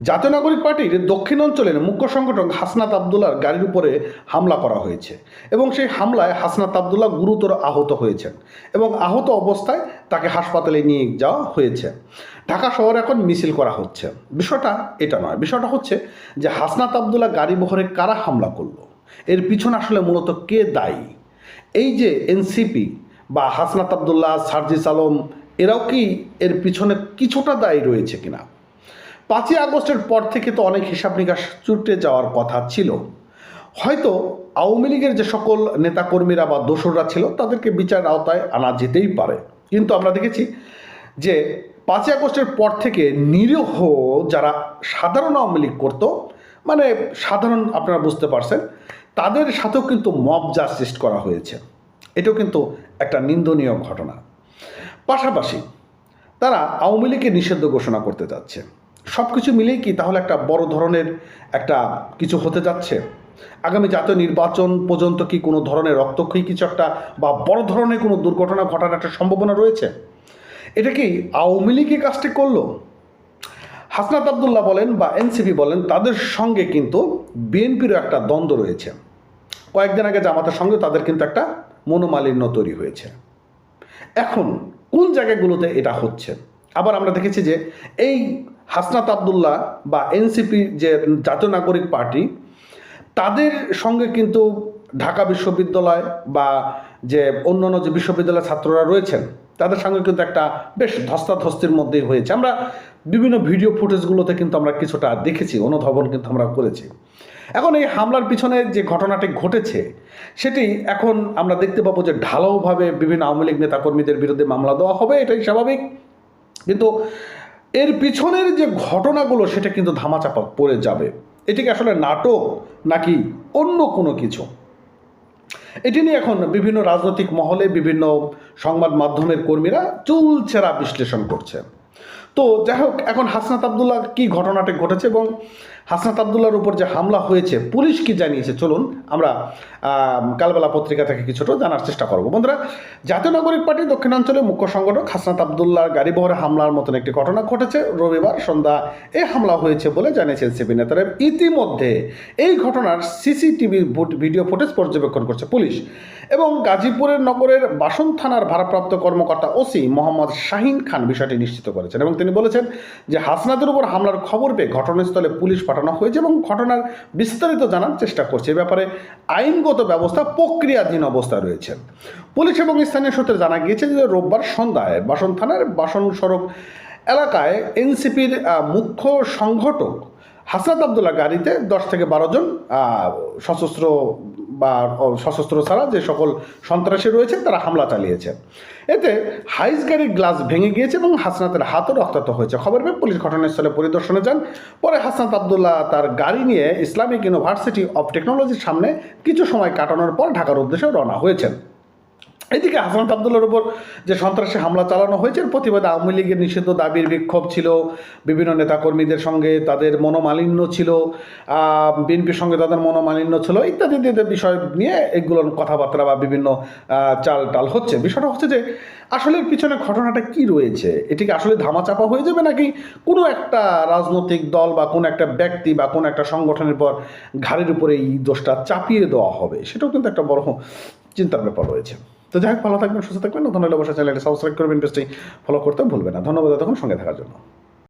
জাতীয় নাগরিক পার্টির দক্ষিণ অঞ্চলের মুখ্য সংগঠক হাসনাত আবদুল্লাহর গাড়ির উপরে হামলা করা হয়েছে এবং সেই হামলায় হাসনাত আবদুল্লাহ গুরুতর আহত হয়েছেন এবং আহত অবস্থায় তাকে হাসপাতালে নিয়ে যাওয়া হয়েছে। ঢাকা শহরে এখন মিছিল করা হচ্ছে। বিষয়টা এটা নয়, বিষয়টা হচ্ছে যে হাসনাত আবদুল্লাহ গাড়ি বহরে কারা হামলা করলো, এর পিছনে আসলে মূলত কে দায়ী। এই যে এনসিপি বা হাসনাত আবদুল্লাহ, সার্জিস আলম, এরাও কি এর পিছনে কিছুটা দায়ী রয়েছে কিনা? 5ই আগস্টের পর থেকে তো অনেক হিসাব নিকাশ চুটে যাওয়ার কথা ছিল। হয়তো আওয়ামী লীগের যে সকল নেতাকর্মীরা বা দোসররা ছিল তাদেরকে বিচার আওতায় আনা যেতেই পারে, কিন্তু আমরা দেখেছি যে 5ই আগস্টের পর থেকে নিরীহ যারা সাধারণ আওয়ামী লীগ করতো, মানে সাধারণ, আপনারা বুঝতে পারছেন, তাদের সাথেও কিন্তু মব জাস্টিস করা হয়েছে। এটাও কিন্তু একটা নিন্দনীয় ঘটনা। পাশাপাশি তারা আওয়ামী লীগকে নিষিদ্ধ ঘোষণা করতে যাচ্ছে। সব কিছু মিলেই কি তাহলে একটা বড় ধরনের একটা কিছু হতে যাচ্ছে? আগামী জাতীয় নির্বাচন পর্যন্ত কি কোনো ধরনের রক্তক্ষয়ী কিছু একটা বা বড় ধরনের কোনো দুর্ঘটনা ঘটার একটা সম্ভাবনা রয়েছে? এটা কি আওয়ামী লীগই কাজটি করলো? হাসনাত আবদুল্লাহ বলেন বা এনসিপি বলেন, তাদের সঙ্গে কিন্তু বিএনপিরও একটা দ্বন্দ্ব রয়েছে। কয়েকদিন আগে জামাতের সঙ্গে তাদের কিন্তু একটা মনোমালিন্য তৈরি হয়েছে। এখন কোন জায়গাগুলোতে এটা হচ্ছে? আবার আমরা দেখেছি যে এই হাসনাত আবদুল্লাহ বা এনসিপি যে জাতীয় নাগরিক পার্টি, তাদের সঙ্গে কিন্তু ঢাকা বিশ্ববিদ্যালয় বা যে অন্যান্য যে বিশ্ববিদ্যালয়ের ছাত্ররা রয়েছেন তাদের সঙ্গে কিন্তু একটা বেশ ধস্তাধস্তির মধ্যেই হয়েছে। আমরা বিভিন্ন ভিডিও ফুটেজগুলোতে কিন্তু আমরা কিছুটা দেখেছি, অনুধাবন কিন্তু আমরা করেছি। এখন এই হামলার পিছনে যে ঘটনাটি ঘটেছে সেটি এখন আমরা দেখতে পাবো যে ঢালাওভাবে বিভিন্ন আওয়ামী লীগ নেতাকর্মীদের বিরুদ্ধে মামলা দেওয়া হবে, এটাই স্বাভাবিক। কিন্তু এর পিছনের যে ঘটনাগুলো সেটা কিন্তু ধামাচাপা পড়ে যাবে। এটিকে আসলে নাটক নাকি অন্য কোনো কিছু, এটি নিয়ে এখন বিভিন্ন রাজনৈতিক মহলে বিভিন্ন সংবাদ মাধ্যমের কর্মীরা চুলচেরা বিশ্লেষণ করছে। তো যাই হোক, এখন হাসনাত আবদুল্লাহ কি ঘটনাটি ঘটেছে এবং হাসনাত আবদুল্লাহর উপর যে হামলা হয়েছে পুলিশ কি জানিয়েছে, চলুন আমরা কালবেলা পত্রিকা থেকে কিছুটা জানার চেষ্টা করব। বন্ধুরা, জাতীয় নাগরিক পার্টির দক্ষিণাঞ্চলের মুখ্য সংগঠক হাসনাত আবদুল্লাহর গাড়ি বহরে হামলার মতন একটি ঘটনা ঘটেছে। রবিবার সন্ধ্যা এই হামলা হয়েছে বলে জানিয়েছে এনসিপি নেতারা। ইতিমধ্যে এই ঘটনার সিসিটিভি ভিডিও ফুটেজ পর্যবেক্ষণ করছে পুলিশ এবং গাজীপুরের নগরের বাসন থানার ভারপ্রাপ্ত কর্মকর্তা ওসি মোহাম্মদ শাহিন খান বিষয়টি নিশ্চিত করেছেন এবং তিনি বলেছেন যে হাসনাতের উপর হামলার খবর পেয়ে ঘটনাস্থলে পুলিশ পাঠানো হয়েছে এবং ঘটনার বিস্তারিত জানার চেষ্টা করছে। এ ব্যাপারে আইনগত ব্যবস্থা প্রক্রিয়াধীন অবস্থায় রয়েছে। পুলিশ এবং স্থানীয় সূত্রে জানা গিয়েছে যে রোববার সন্ধ্যায় বাসন থানার বাসন সড়ক এলাকায় এনসিপির মুখ্য সংগঠক হাসনাত আবদুল্লাহ গাড়িতে 10 থেকে 12 জন সশস্ত্র বা সশস্ত্র ছাড়া যে সকল সন্ত্রাসী রয়েছে তারা হামলা চালিয়েছে। এতে হাইস গাড়ির গ্লাস ভেঙে গিয়েছে এবং হাসনাতের হাতও রক্তাক্ত হয়েছে। খবর পেয়ে পুলিশ ঘটনাস্থলে পরিদর্শনে যান। পরে হাসনাত আবদুল্লাহ তার গাড়ি নিয়ে ইসলামিক ইউনিভার্সিটি অব টেকনোলজির সামনে কিছু সময় কাটানোর পর ঢাকার উদ্দেশ্যে রওনা হয়েছেন। এদিকে হাসনাত আবদুল্লাহর উপর যে সন্ত্রাসী হামলা চালানো হয়েছে এর প্রতিবাদে আওয়ামী লীগের নিষিদ্ধ দাবির বিক্ষোভ ছিল, বিভিন্ন নেতাকর্মীদের সঙ্গে তাদের মনোমালিন্য ছিল, বিএনপির সঙ্গে তাদের মনোমালিন্য ছিল, ইত্যাদি বিষয় নিয়ে এগুলোর কথাবার্তা বা বিভিন্ন চাল টাল হচ্ছে। বিষয়টা হচ্ছে যে আসলে এর পিছনে ঘটনাটা কি রয়েছে, এটিকে আসলে ধামাচাপা হয়ে যাবে নাকি কোনো একটা রাজনৈতিক দল বা কোনো একটা ব্যক্তি বা কোনো একটা সংগঠনের পর ঘাড়ের উপরে এই দোষটা চাপিয়ে দেওয়া হবে, সেটাও কিন্তু একটা বড় চিন্তার ব্যাপার রয়েছে। তো যাই হোক, ভালো থাকবেন, সুস্থ থাকবেন। নতুন হলে অবশ্যই চ্যানেলটি সাবস্ক্রাইব করবেন, পেজটি ফলো করতে ভুলবেন না। ধন্যবাদ এতক্ষণ সঙ্গে থাকার জন্য।